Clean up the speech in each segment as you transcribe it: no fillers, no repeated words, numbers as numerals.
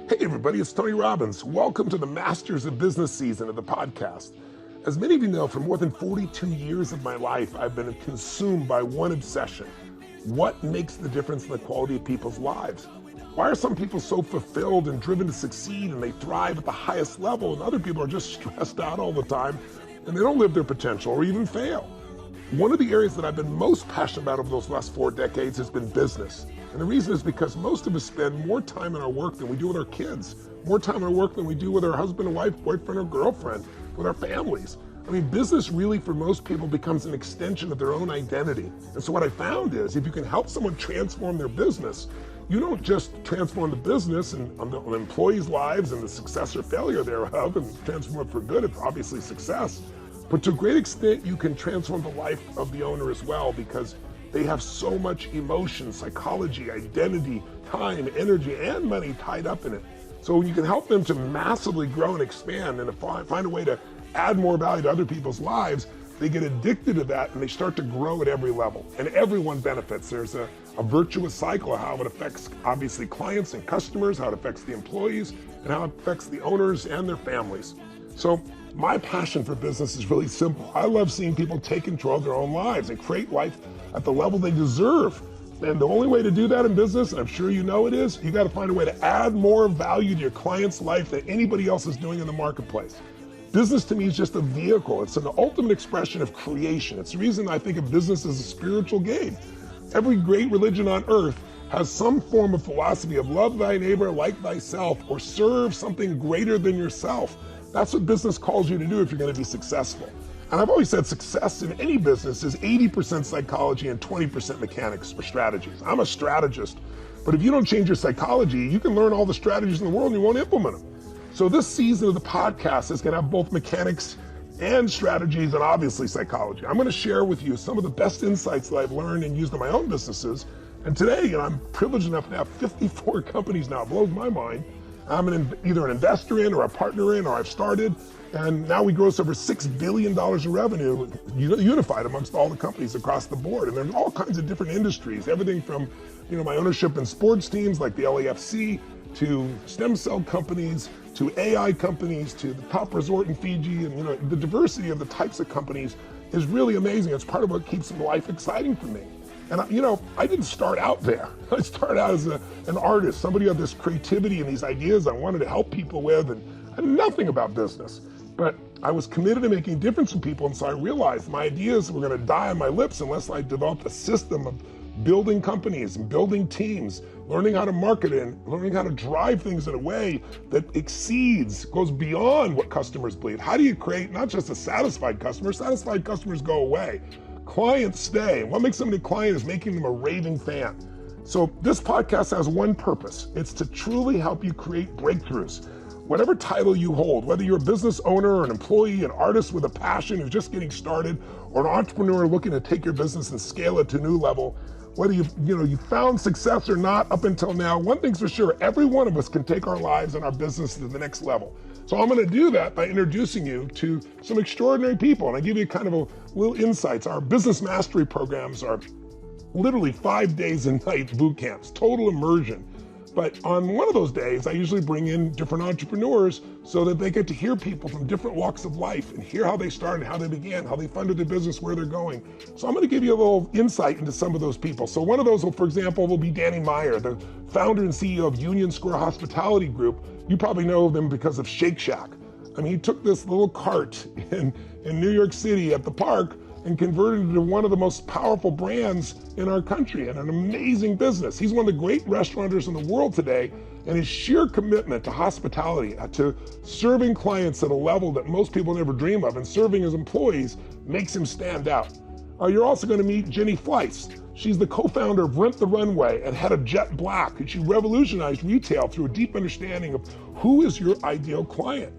Hey everybody, it's Tony Robbins. Welcome to the Masters of Business season of the podcast. As many of you know, for more than 42 years of my life, I've been consumed by one obsession. What makes the difference in the quality of people's lives? Why are some people so fulfilled and driven to succeed and they thrive at the highest level, and other people are just stressed out all the time and they don't live their potential or even fail? One of the areas that I've been most passionate about over those last 4 decades has been business. And the reason is because most of us spend more time in our work than we do with our kids, more time in our work than we do with our husband and wife, boyfriend or girlfriend, with our families. I mean, business really for most people becomes an extension of their own identity. And so what I found is if you can help someone transform their business, you don't just transform the business and on the employees' lives and the success or failure thereof and transform it for good, it's obviously success. But to a great extent, you can transform the life of the owner as well, because they have so much emotion, psychology, identity, time, energy, and money tied up in it. So when you can help them to massively grow and expand and to find a way to add more value to other people's lives, they get addicted to that and they start to grow at every level. And everyone benefits. There's a virtuous cycle of how it affects, obviously, clients and customers, how it affects the employees, and how it affects the owners and their families. So my passion for business is really simple. I love seeing people take control of their own lives and create life at the level they deserve. And the only way to do that in business, and I'm sure you know it is, you got to find a way to add more value to your client's life than anybody else is doing in the marketplace. Business to me is just a vehicle. It's an ultimate expression of creation. It's the reason I think of business as a spiritual game. Every great religion on earth has some form of philosophy of love thy neighbor like thyself, or serve something greater than yourself. That's what business calls you to do if you're going to be successful. And I've always said success in any business is 80% psychology and 20% mechanics or strategies. I'm a strategist, but if you don't change your psychology, you can learn all the strategies in the world and you won't implement them. So this season of the podcast is going to have both mechanics and strategies and obviously psychology. I'm going to share with you some of the best insights that I've learned and used in my own businesses. And today, I'm privileged enough to have 54 companies now. It blows my mind. I'm either an investor in or a partner in, or I've started. And now we gross over $6 billion in revenue, unified amongst all the companies across the board. And there's all kinds of different industries, everything from, my ownership in sports teams like the LAFC, to stem cell companies, to AI companies, to the top resort in Fiji. And the diversity of the types of companies is really amazing. It's part of what keeps life exciting for me. And I didn't start out there. I started out as an artist, somebody who had this creativity and these ideas I wanted to help people with, and I knew nothing about business. But I was committed to making a difference in people, and so I realized my ideas were going to die on my lips unless I developed a system of building companies and building teams, learning how to market and learning how to drive things in a way that goes beyond what customers believe. How do you create not just a satisfied customer? Satisfied customers go away. Clients stay. What makes somebody a client is making them a raving fan. So this podcast has one purpose. It's to truly help you create breakthroughs. Whatever title you hold, whether you're a business owner, an employee, an artist with a passion who's just getting started, or an entrepreneur looking to take your business and scale it to a new level, whether you found success or not up until now, one thing's for sure, every one of us can take our lives and our business to the next level. So I'm going to do that by introducing you to some extraordinary people, and I give you kind of a little insights. Our business mastery programs are literally 5 days and nights boot camps, total immersion. But on one of those days, I usually bring in different entrepreneurs so that they get to hear people from different walks of life and hear how they started, how they began, how they funded their business, where they're going. So I'm going to give you a little insight into some of those people. So one of those, for example, will be Danny Meyer, the founder and CEO of Union Square Hospitality Group. You probably know them because of Shake Shack. I mean, he took this little cart in New York City at the park and converted it into one of the most powerful brands in our country and an amazing business. He's one of the great restaurateurs in the world today, and his sheer commitment to hospitality, to serving clients at a level that most people never dream of, and serving his employees makes him stand out. You're also going to meet Jenny Fleiss. She's the co-founder of Rent the Runway and head of Jet Black, and she revolutionized retail through a deep understanding of who is your ideal client.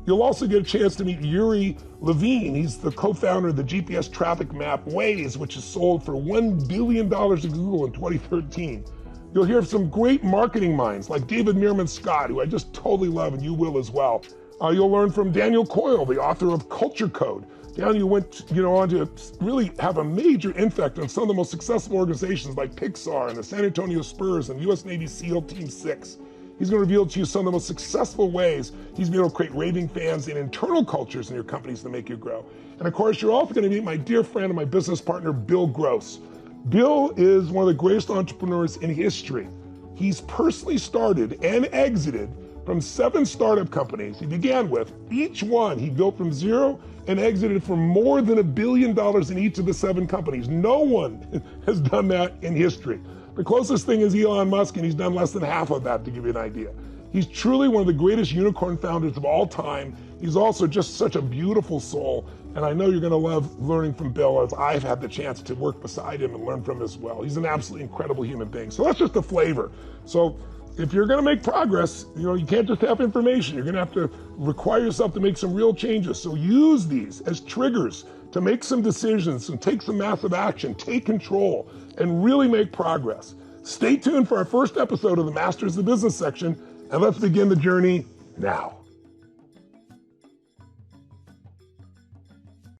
You'll also get a chance to meet Yuri Levine. He's the co-founder of the GPS traffic map Waze, which is sold for $1 billion to Google in 2013. You'll hear some great marketing minds like David Meerman Scott, who I just totally love, and you will as well. You'll learn from Daniel Coyle, the author of Culture Code. Daniel went on to really have a major impact on some of the most successful organizations like Pixar and the San Antonio Spurs and US Navy SEAL Team 6. He's going to reveal to you some of the most successful ways he's been able to create raving fans and internal cultures in your companies to make you grow. And of course, you're also going to meet my dear friend and my business partner, Bill Gross. Bill is one of the greatest entrepreneurs in history. He's personally started and exited from 7 startup companies he began with. Each one he built from zero and exited for more than $1 billion in each of the 7 companies. No one has done that in history. The closest thing is Elon Musk, and he's done less than half of that, to give you an idea. He's truly one of the greatest unicorn founders of all time. He's also just such a beautiful soul, and I know you're going to love learning from Bill, as I've had the chance to work beside him and learn from him as well. He's an absolutely incredible human being. So that's just a flavor. So if you're going to make progress, you can't just have information. You're going to have to require yourself to make some real changes. So use these as triggers to make some decisions and take some massive action, take control, and really make progress. Stay tuned for our first episode of the Masters of Business section, and let's begin the journey now.